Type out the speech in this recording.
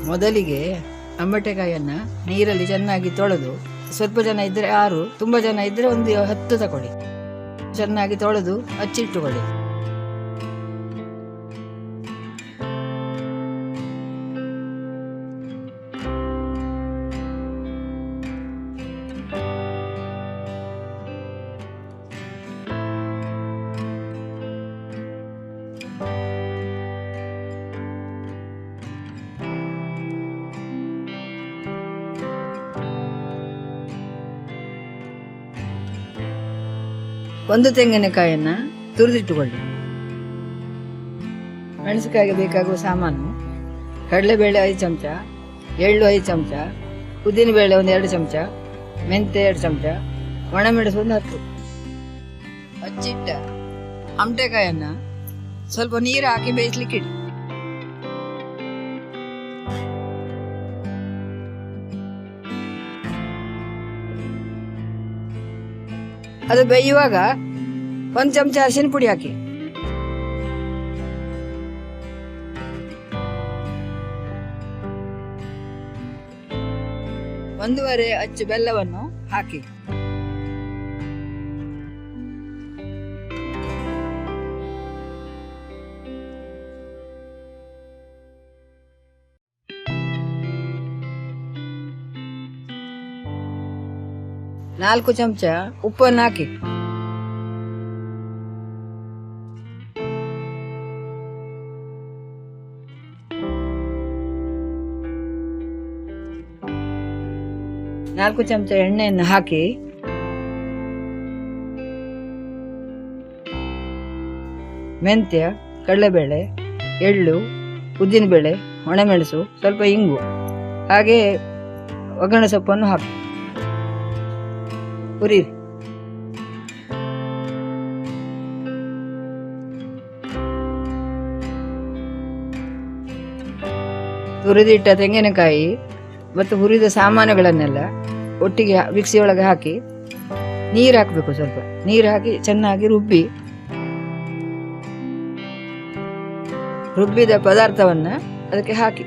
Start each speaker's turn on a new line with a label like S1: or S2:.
S1: ಮೊದಲಿಗೆ ಅಂಬಟೆಕಾಯಿಯನ್ನ ನೀರಲ್ಲಿ ಚೆನ್ನಾಗಿ ತೊಳೆದು, ಸ್ವಲ್ಪ ಜನ ಇದ್ರೆ 6, ತುಂಬಾ ಜನ ಇದ್ರೆ ಒಂದು 10 ತಗೊಳ್ಳಿ. ಚೆನ್ನಾಗಿ ತೊಳೆದು ಹಚ್ಚಿಟ್ಟುಕೊಳ್ಳಿ. ಒಂದು ತೆಂಗಿನಕಾಯಿಯನ್ನ ತುರಿದಿಟ್ಟುಕೊಳ್ಳಿ. ಮೆಣಸಿನಕಾಯಿಗೆ ಬೇಕಾಗುವ ಸಾಮಾನು: ಕಡಲೆಬೇಳೆ 5 ಚಮಚ, ಎಳ್ಳು 5 ಚಮಚ, ಉದ್ದಿನಬೇಳೆ 2 ಚಮಚ, ಮೆಂತೆ 2 ಚಮಚ, ಒಣಮೆಣಸು 10. ಹಚ್ಚಿಟ್ಟ ಆಮಟೆಕಾಯನ್ನ ಸ್ವಲ್ಪ ನೀರು ಹಾಕಿ ಬೇಯಿಸ್ಲಿಕ್ಕೆ ಇಡಿ. ಅದು ಬೇಯುವಾಗ 1 ಚಮಚ ಅರಿಶಿನ ಪುಡಿ ಹಾಕಿ. ಒಂದೂವರೆ ಅಚ್ಚು ಬೆಲ್ಲವನ್ನು ಹಾಕಿ. ನಾಲ್ಕು ಚಮಚ ಉಪ್ಪನ್ನು ಹಾಕಿ. ನಾಲ್ಕು ಚಮಚ ಎಣ್ಣೆಯನ್ನು ಹಾಕಿ ಮೆಂತ್ಯ, ಕಡಲೆಬೇಳೆ, ಎಳ್ಳು, ಉದ್ದಿನಬೇಳೆ, ಒಣಮೆಣಸು, ಸ್ವಲ್ಪ ಇಂಗು ಹಾಗೆ ಒಗ್ಗರಣೆ ಸೊಪ್ಪನ್ನು ಹಾಕಿ ಹುರಿಯಿರಿ. ತುರಿದಿಟ್ಟ ತೆಂಗಿನಕಾಯಿ ಮತ್ತು ಹುರಿದ ಸಾಮಾನುಗಳನ್ನೆಲ್ಲ ಒಟ್ಟಿಗೆ ಮಿಕ್ಸಿಯೊಳಗೆ ಹಾಕಿ ನೀರು ಹಾಕಬೇಕು. ಸ್ವಲ್ಪ ನೀರು ಹಾಕಿ ಚೆನ್ನಾಗಿ ರುಬ್ಬಿದ ಪದಾರ್ಥವನ್ನ ಅದಕ್ಕೆ ಹಾಕಿ